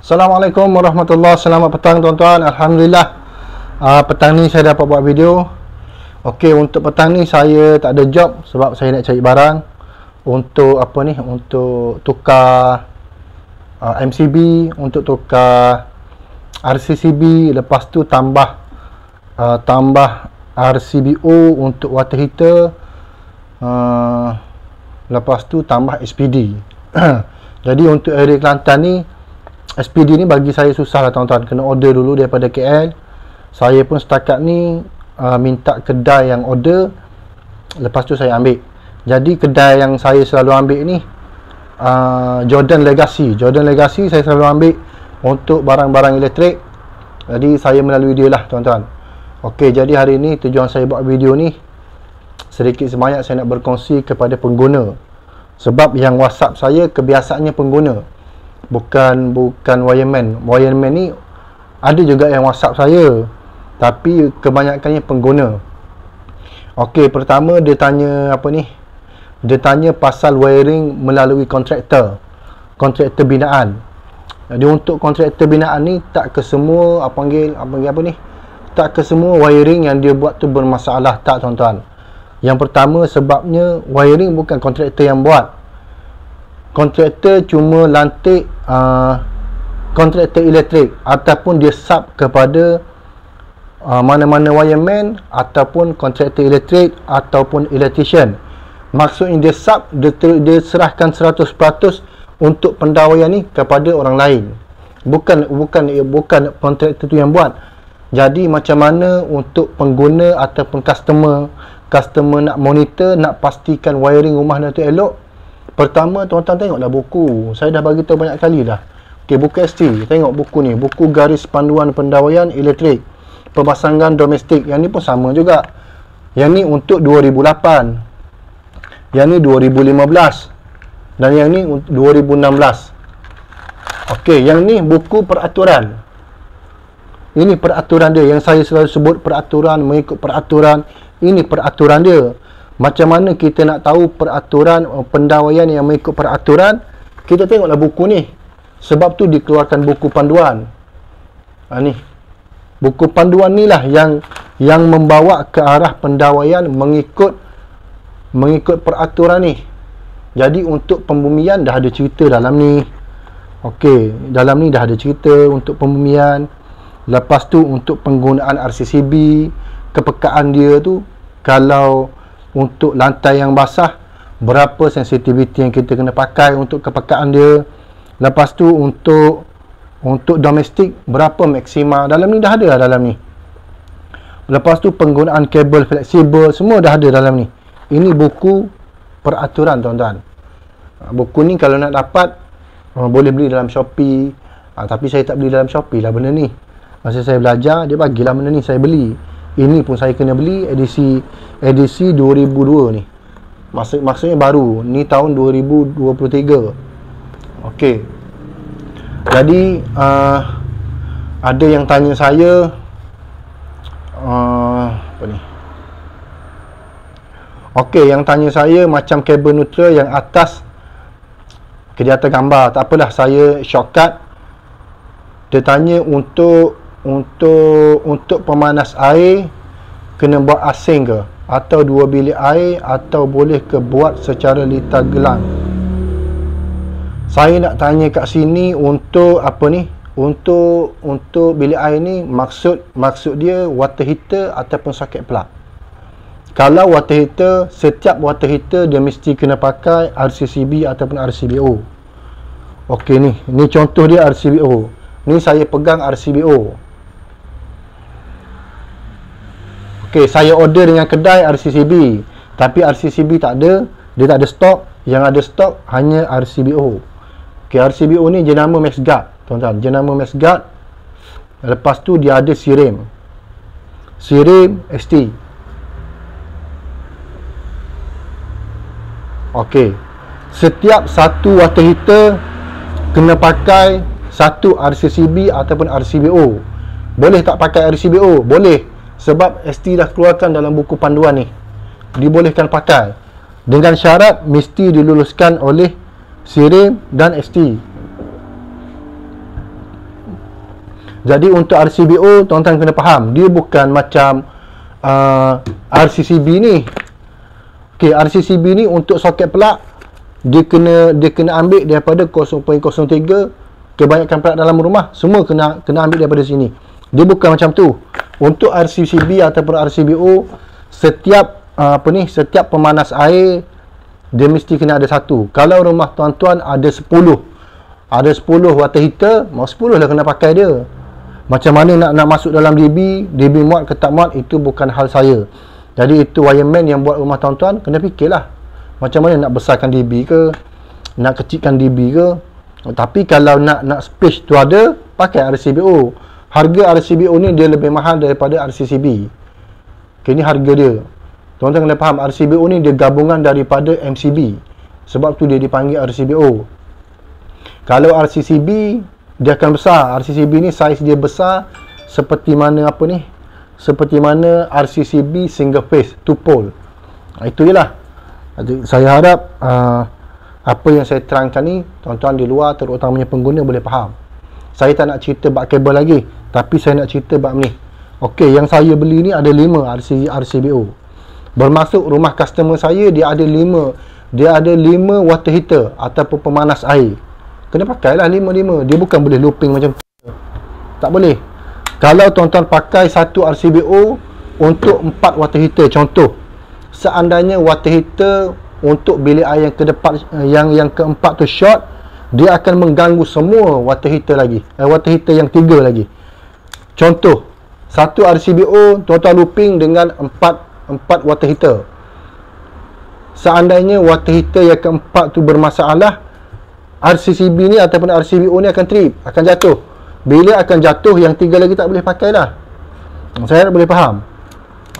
Assalamualaikum warahmatullahi. Selamat petang tuan-tuan. Alhamdulillah, petang ni saya dapat buat video. Okey, untuk petang ni saya tak ada job sebab saya nak cari barang untuk apa ni, untuk tukar MCB, untuk tukar RCCB, lepas tu tambah RCBO untuk water heater, lepas tu tambah SPD. Jadi untuk area Kelantan ni, SPD ni bagi saya susah lah tuan-tuan, kena order dulu daripada KL. Saya pun setakat ni minta kedai yang order, lepas tu saya ambil. Jadi kedai yang saya selalu ambil ni Jordan Legacy saya selalu ambil untuk barang-barang elektrik. Jadi saya melalui dia lah tuan-tuan. Okey, jadi hari ni tujuan saya buat video ni sedikit sebanyak saya nak berkongsi kepada pengguna. Sebab yang WhatsApp saya kebiasaannya pengguna, bukan wireman. Wireman ni ada juga yang WhatsApp saya, tapi kebanyakannya pengguna. Okey, pertama dia tanya apa ni? Dia tanya pasal wiring melalui kontraktor binaan. Jadi untuk kontraktor binaan ni tak ke semua apa ni? Tak ke semua wiring yang dia buat tu bermasalah, tak tuan-tuan. Yang pertama sebabnya wiring bukan kontraktor yang buat. Kontraktor cuma lantik kontraktor elektrik ataupun dia sub kepada mana-mana wireman ataupun kontraktor elektrik ataupun electrician. Maksudnya dia sub, dia serahkan 100% untuk pendawaian ni kepada orang lain. Bukan kontraktor tu yang buat. Jadi macam mana untuk pengguna ataupun customer nak monitor, nak pastikan wiring rumah tu elok? Pertama, tuan-tuan tengoklah buku. Saya dah bagi tahu banyak kali dah. Okey, buku ST. Tengok buku ni. Buku garis panduan pendawaian elektrik, pemasangan domestik. Yang ni pun sama juga. Yang ni untuk 2008. Yang ni 2015. Dan yang ni 2016. Okey, yang ni buku peraturan. Ini peraturan dia. Yang saya selalu sebut peraturan, mengikut peraturan. Ini peraturan dia. Macam mana kita nak tahu peraturan pendawaian yang mengikut peraturan? Kita tengoklah buku ni. Sebab tu dikeluarkan buku panduan. Ni buku panduan ni lah yang membawa ke arah pendawaian mengikut peraturan ni. Jadi untuk pembumian dah ada cerita dalam ni. Okey, dalam ni dah ada cerita untuk pembumian. Lepas tu untuk penggunaan RCCB, kepekaan dia tu, kalau untuk lantai yang basah, berapa sensitivity yang kita kena pakai untuk kepekaan dia. Lepas tu untuk domestik, berapa maksima. Dalam ni dah ada lah dalam ni. Lepas tu penggunaan kabel fleksibel, semua dah ada dalam ni. Ini buku peraturan tuan-tuan. Buku ni kalau nak dapat boleh beli dalam Shopee. Tapi saya tak beli dalam Shopee lah benda ni. Masa saya belajar, dia bagilah benda ni, saya beli. Ini pun saya kena beli edisi 2002 ni. Maksudnya baru. Ni tahun 2023. Okey. Jadi ada yang tanya saya apa ni? Okey, yang tanya saya macam kabel neutral yang atas, di atas gambar. Tak apalah, saya shortcut. Dia tanya untuk pemanas air kena buat asing ke, atau 2 bilik air, atau boleh ke buat secara litar gelang. Saya nak tanya kat sini untuk apa ni, untuk bilik air ni, maksud dia water heater ataupun socket plug. Kalau water heater, setiap water heater dia mesti kena pakai RCCB ataupun RCBO. Okey, ni contoh dia RCBO. Ni saya pegang RCBO. Okey, saya order dengan kedai RCCB, tapi RCCB tak ada, dia tak ada stok. Yang ada stok hanya RCBO. Okey, RCBO ni jenama MaxGuard, tuan-tuan, jenama MaxGuard. Lepas tu dia ada SIRIM ST. Okey, setiap satu water heater kena pakai satu RCCB ataupun RCBO. Boleh tak pakai RCBO? Boleh. Sebab ST dah keluarkan dalam buku panduan ni, dibolehkan pakai dengan syarat mesti diluluskan oleh SIRIM dan ST. Jadi untuk RCBO, tuan-tuan kena faham, dia bukan macam RCCB ni. Okey, RCCB ni untuk soket plug, dia kena ambil daripada 0.03. Kebanyakan plug dalam rumah semua kena ambil daripada sini. Dia bukan macam tu. Untuk RCCB ataupun RCBO, setiap setiap pemanas air dia mesti kena ada satu. Kalau rumah tuan-tuan ada 10 water heater, mau 10 lah kena pakai dia. Macam mana nak masuk dalam DB muat ke tak muat, itu bukan hal saya. Jadi itu wireman yang buat rumah tuan-tuan kena fikirlah macam mana nak besarkan DB ke, nak kecilkan DB ke. Tapi kalau nak space tu ada, pakai RCBO. Harga RCBO ni dia lebih mahal daripada RCCB. Okay, ni harga dia. Tuan-tuan kena faham, RCBO ni dia gabungan daripada MCB. Sebab tu dia dipanggil RCBO. Kalau RCCB, dia akan besar. RCCB ni saiz dia besar seperti mana seperti mana RCCB single phase 2 pole. Itu je lah. Saya harap apa yang saya terangkan ni, tuan-tuan di luar terutamanya pengguna boleh faham. Saya tak nak cerita bab kabel lagi, tapi saya nak cerita bab ni. Okey, yang saya beli ni ada 5 RCBO. Bermaksud rumah customer saya dia ada 5 water heater ataupun pemanas air. Kena pakailah 5. Dia bukan boleh looping macam tu. Tak boleh. Kalau tuan-tuan pakai satu RCBO untuk 4 water heater, contoh, seandainya water heater untuk bilik air yang kedepan, yang keempat tu short, dia akan mengganggu semua water heater lagi. Water heater yang 3 lagi. Contoh, satu RCBO tuan-tuan looping dengan 4 water heater. Seandainya water heater yang keempat tu bermasalah, RCCB ni ataupun RCBO ni akan trip, akan jatuh. Bila akan jatuh, yang 3 lagi tak boleh pakai lah. Saya boleh faham.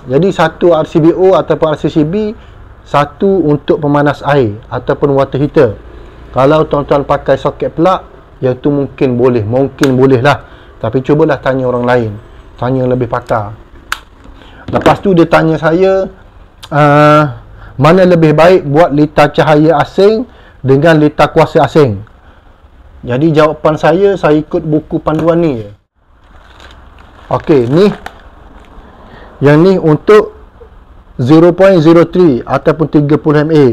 Jadi satu RCBO ataupun RCCB, satu untuk pemanas air ataupun water heater. Kalau tuan-tuan pakai soket plug, yang tu mungkin boleh lah. Tapi cubalah tanya orang lain, tanya yang lebih pakar. Lepas tu dia tanya saya, mana lebih baik buat litar cahaya asing dengan litar kuasa asing. Jadi jawapan saya ikut buku panduan ni je. Okey, ni yang ni untuk 0.03 ataupun 30 mA.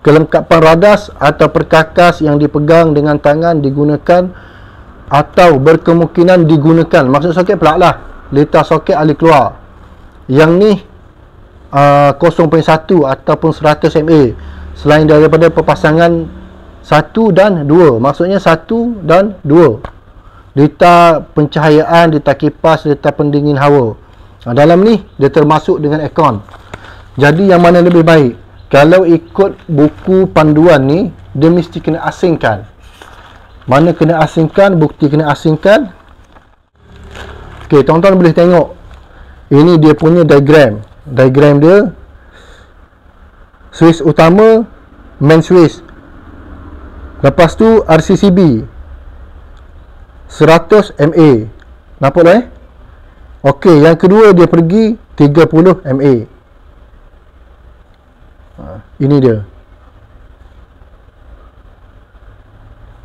Kelengkapan radas atau perkakas yang dipegang dengan tangan digunakan atau berkemungkinan digunakan. Maksud soket plug lah, litar soket alih keluar. Yang ni 0.1 ataupun 100 mA. Selain daripada perpasangan 1 dan 2, maksudnya 1 dan 2. Litar pencahayaan, litar kipas, litar pendingin hawa. Dalam ni dia termasuk dengan aircon. Jadi yang mana lebih baik? Kalau ikut buku panduan ni, dia mesti kena asingkan. Mana kena asingkan? Bukti kena asingkan. Okey, tuan-tuan boleh tengok. Ini dia punya diagram. Diagram dia, switch utama, main switch. Lepas tu RCCB 100 mA. Nampak tak Okey, yang kedua dia pergi 30 mA. Ini dia.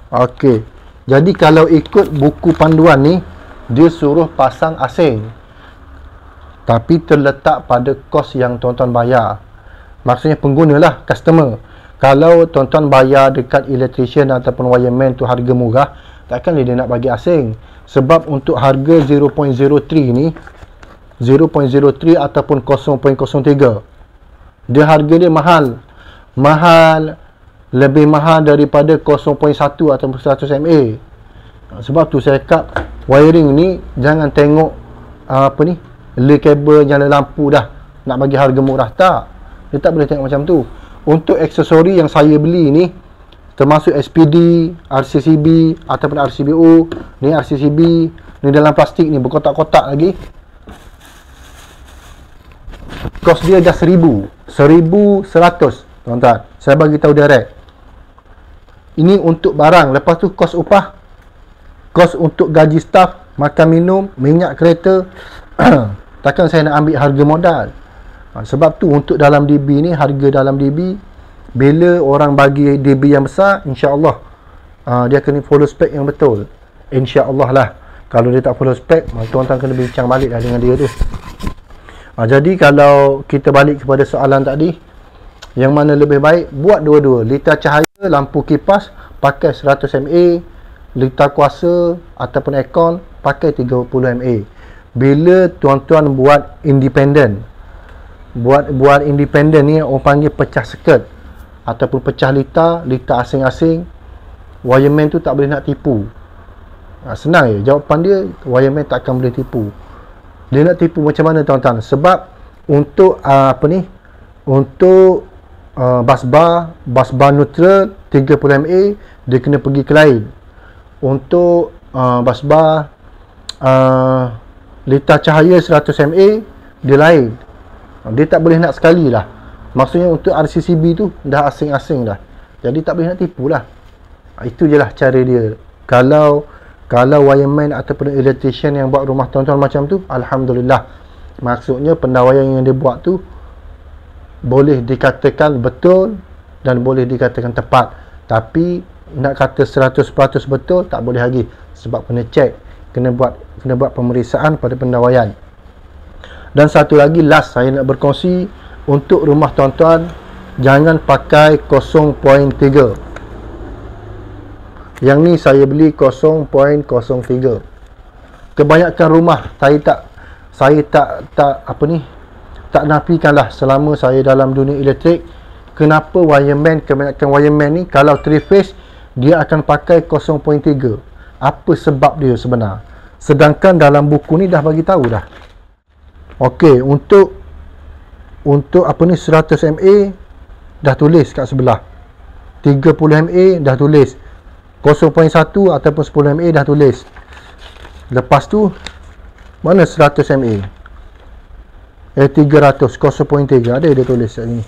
Okey. Jadi kalau ikut buku panduan ni, dia suruh pasang asing. Tapi terletak pada kos yang tuan-tuan bayar. Maksudnya pengguna lah, customer. Kalau tuan-tuan bayar dekat electrician ataupun wireman tu harga murah, takkan dia nak bagi asing. Sebab untuk harga 0.03 ni, 0.03 ataupun 0.03, dia harga dia mahal. Lebih mahal daripada 0.1 ataupun 100 mA. Sebab tu saya cakap, wiring ni jangan tengok lay kabel, nyala lampu dah nak bagi harga murah. Tak, dia tak boleh tengok macam tu. Untuk aksesori yang saya beli ni, termasuk SPD, RCCB ataupun RCBO, ni RCCB, ni dalam plastik ni berkotak-kotak lagi. Kos dia dah 1,100, tuan-tuan. Saya bagi tahu direct. Ini untuk barang. Lepas tu kos upah, kos untuk gaji staff, makan minum, minyak kereta. Takkan saya nak ambil harga modal. Sebab tu untuk dalam DB ni, harga dalam DB, bila orang bagi DB yang besar, insya-Allah dia kena follow spek yang betul. Insya-Allah lah. Kalau dia tak follow spek, tuan-tuan kena bincang balik lah dengan dia tu. Jadi kalau kita balik kepada soalan tadi, yang mana lebih baik, buat dua-dua. Lita cahaya, lampu kipas pakai 100 mA, lita kuasa ataupun aircon pakai 30 mA. Bila tuan-tuan buat independent, buat independent ni orang panggil pecah circuit ataupun pecah lita asing-asing, wireman tu tak boleh nak tipu. Senang je jawapan dia, wireman takkan boleh tipu. Dia nak tipu macam mana tuan-tuan? Sebab untuk untuk bus bar neutral 30 mA, dia kena pergi ke lain. Untuk bus bar lita cahaya 100 mA, dia lain. Dia tak boleh nak sekali lah. Maksudnya untuk RCCB tu dah asing-asing dah, jadi tak boleh nak tipu lah. Itu je lah cara dia. Kalau wireman ataupun electrician yang buat rumah tuan-tuan macam tu, Alhamdulillah. Maksudnya pendawaian yang dia buat tu boleh dikatakan betul dan boleh dikatakan tepat. Tapi nak kata 100% betul tak boleh lagi, sebab kena check, kena buat pemeriksaan pada pendawaian. Dan satu lagi last saya nak berkongsi, untuk rumah tuan-tuan jangan pakai 0.3. Yang ni saya beli 0.03. Kebanyakan rumah saya tak nafikanlah selama saya dalam dunia elektrik, kenapa kebanyakan wireman ni kalau 3 phase dia akan pakai 0.3. Apa sebab dia sebenar? Sedangkan dalam buku ni dah bagi tahu dah. Okey, untuk 100 mA dah tulis kat sebelah. 30 mA dah tulis. 0.1 ataupun 10 mA dah tulis. Lepas tu mana 100 mA? 300 0.3 ada dia tulis kat sini.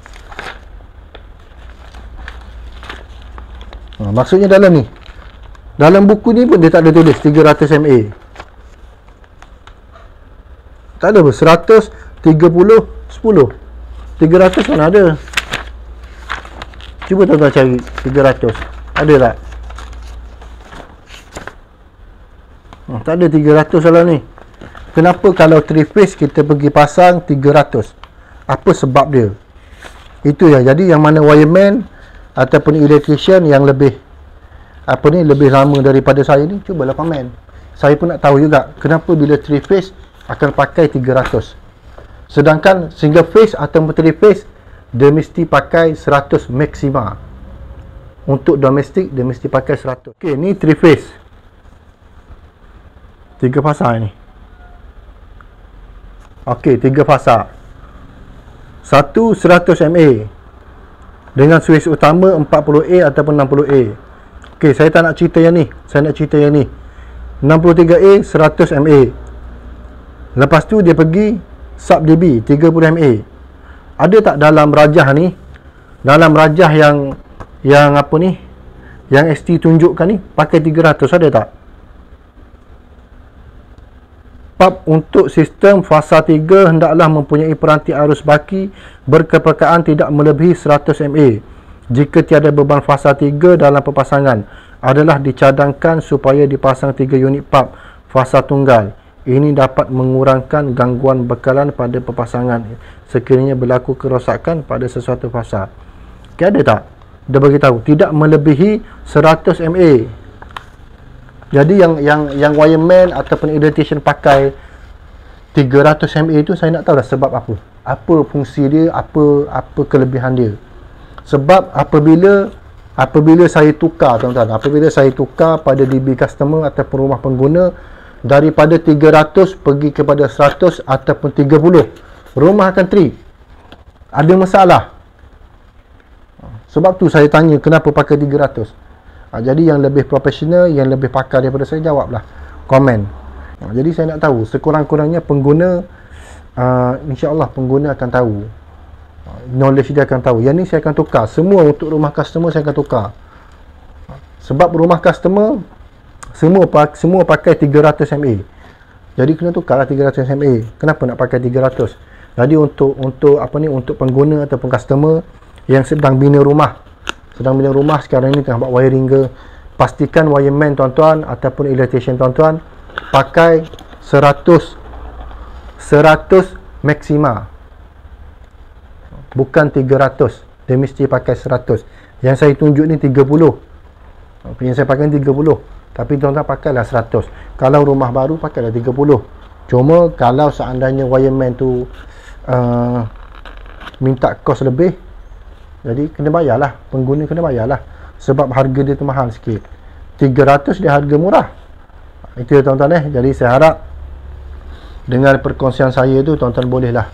Maksudnya dalam ni, dalam buku ni pun dia tak ada tulis 300 mA. Tak ada pun 100, 30, 10. 300 mana ada? Cuba tuan-tuan cari 300. Ada tak? Tak ada 300 dalam ni. Kenapa kalau 3 phase kita pergi pasang 300? Apa sebab dia? Itu ya. Jadi yang mana wireman ataupun electrician yang lebih lebih lama daripada saya ni, cubalah komen. Saya pun nak tahu juga kenapa bila 3 phase akan pakai 300, sedangkan single phase atau 3 phase dia mesti pakai 100 maksima. Untuk domestik dia mesti pakai 100. Okey, ni 3 phase 3 fasa ni. Okey, 3 fasa. Satu 100 mA dengan switch utama 40A ataupun 60A. Okey, saya tak nak cerita yang ni. Saya nak cerita yang ni. 63A 100 mA. Lepas tu dia pergi sub DB 30 mA. Ada tak dalam rajah ni, dalam rajah yang apa ni, yang ST tunjukkan ni pakai 300, ada tak? Bab untuk sistem fasa 3 hendaklah mempunyai peranti arus baki berkepekaan tidak melebihi 100 mA. Jika tiada beban fasa 3 dalam perpasangan, adalah dicadangkan supaya dipasang 3 unit pub fasa tunggal. Ini dapat mengurangkan gangguan bekalan pada perpasangan sekiranya berlaku kerosakan pada sesuatu fasa. Okay, ada tak? Dia bagi tahu tidak melebihi 100 mA. Jadi yang wireman ataupun electrician pakai 300 mA tu, saya nak tahu dah sebab apa. Apa fungsi dia, apa kelebihan dia. Sebab apabila saya tukar, tuan-tuan, apabila saya tukar pada DB customer ataupun rumah pengguna daripada 300 pergi kepada 100 ataupun 30, rumah akan trip. Ada masalah. Sebab tu saya tanya kenapa pakai 300. Jadi yang lebih profesional, yang lebih pakar daripada saya, jawablah komen. Jadi saya nak tahu, sekurang-kurangnya pengguna, insya-Allah pengguna akan tahu. Knowledge dia akan tahu. Yang ni saya akan tukar. Semua untuk rumah customer saya akan tukar. Sebab rumah customer semua pakai 300 mA. Jadi kena tukarlah 300 mA. Kenapa nak pakai 300? Jadi untuk pengguna ataupun customer yang sedang bina rumah, sekarang ni tengah buat wiring ke, pastikan wireman tuan-tuan ataupun electrician tuan-tuan pakai 100 maksima, bukan 300. Dia mesti pakai 100. Yang saya tunjuk ni 30. Yang saya pakai ni 30. Tapi tuan-tuan pakailah 100. Kalau rumah baru pakailah 30. Cuma kalau seandainya wireman tu minta kos lebih, jadi kena bayarlah, pengguna kena bayarlah, sebab harga dia tu mahal sikit. 300 dia harga murah. Itu ya tuan-tuan. Jadi saya harap dengan perkongsian saya tu tuan-tuan bolehlah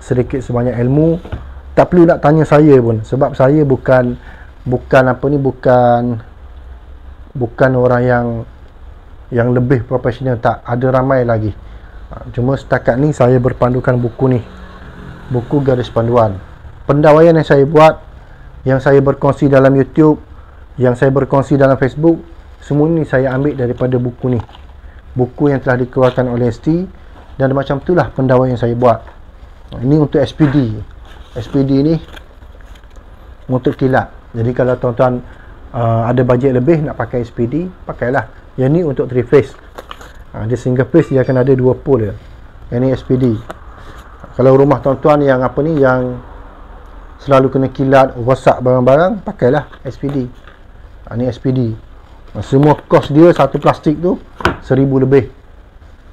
sedikit sebanyak ilmu. Tak perlu nak tanya saya pun, sebab saya bukan orang yang lebih profesional. Tak, ada ramai lagi. Cuma setakat ni saya berpandukan buku ni, buku garis panduan. Pendawaian yang saya buat, yang saya berkongsi dalam YouTube, yang saya berkongsi dalam Facebook, semua ni saya ambil daripada buku ni, buku yang telah dikeluarkan oleh ST. Dan macam itulah pendawaian yang saya buat. Ini untuk SPD. SPD ni untuk kilat. Jadi kalau tuan-tuan ada bajet lebih nak pakai SPD, pakailah. Yang ni untuk 3 phase. Dia single phase, dia akan ada 2 pole. Yang ni SPD. Kalau rumah tuan-tuan yang yang selalu kena kilat, rosak barang-barang, pakailah SPD. Ni SPD. Semua kos dia satu plastik tu 1000 lebih.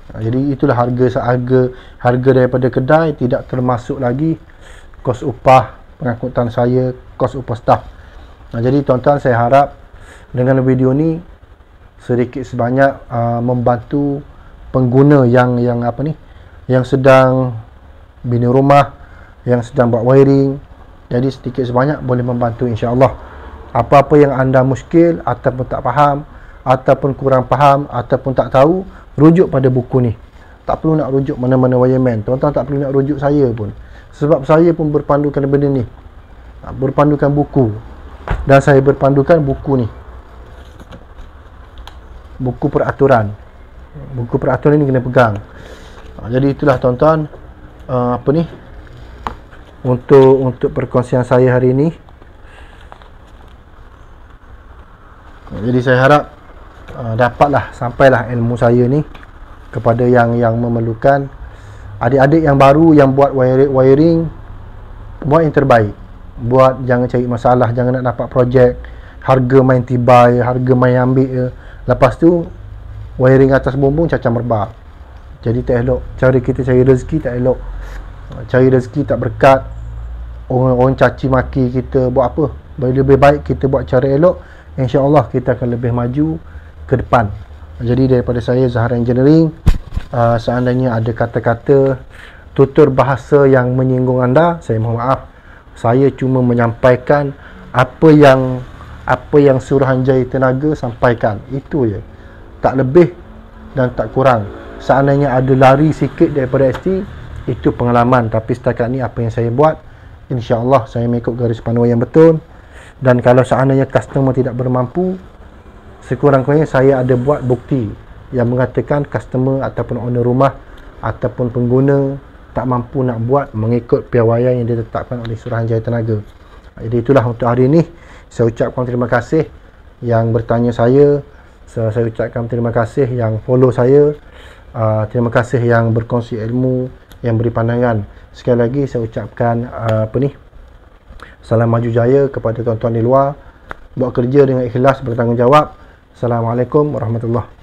Jadi itulah harga daripada kedai, tidak termasuk lagi kos upah pengangkutan saya, kos upah staf. Jadi tuan-tuan, saya harap dengan video ni sedikit sebanyak membantu pengguna yang sedang bina rumah, yang sedang buat wiring. Jadi sedikit sebanyak boleh membantu, insya-Allah. Apa-apa yang anda muskil ataupun tak faham, ataupun kurang faham, ataupun tak tahu, rujuk pada buku ni. Tak perlu nak rujuk mana-mana wireman. Tuan-tuan tak perlu nak rujuk saya pun, sebab saya pun berpandukan benda ni, berpandukan buku. Dan saya berpandukan buku ni, buku peraturan. Buku peraturan ni kena pegang. Jadi itulah tuan-tuan, untuk perkongsian saya hari ini. Jadi saya harap dapatlah, sampailah ilmu saya ni kepada yang memerlukan. Adik-adik yang baru yang buat wiring, buat yang terbaik. Buat, jangan cari masalah, jangan nak dapat projek harga main tibai, harga main ambil. Lepas tu wiring atas bumbung cacah merbak. Jadi tak elok. Cara kita cari rezeki tak elok. Cari rezeki tak berkat. Orang caci maki kita, buat apa? Lebih baik kita buat cara elok, insya-Allah kita akan lebih maju ke depan. Jadi daripada saya, Zahra Engineering, seandainya ada kata-kata tutur bahasa yang menyinggung anda, saya mohon maaf. Saya cuma menyampaikan apa yang Suruhanjaya Tenaga sampaikan. Itu je, tak lebih dan tak kurang. Seandainya ada lari sikit daripada ST, itu pengalaman. Tapi setakat ni apa yang saya buat, insya-Allah saya mengikut garis panduan yang betul. Dan kalau seandainya customer tidak bermampu, sekurang-kurangnya saya ada buat bukti yang mengatakan customer ataupun owner rumah ataupun pengguna tak mampu nak buat mengikut piawaian yang ditetapkan oleh Suruhanjaya Tenaga. Jadi itulah untuk hari ini. Saya ucapkan terima kasih yang bertanya saya. Saya ucapkan terima kasih yang follow saya. Terima kasih yang berkongsi ilmu, yang beri pandangan. Sekali lagi saya ucapkan salam maju jaya kepada tuan-tuan di luar. Buat kerja dengan ikhlas, bertanggungjawab. Assalamualaikum warahmatullahi wabarakatuh.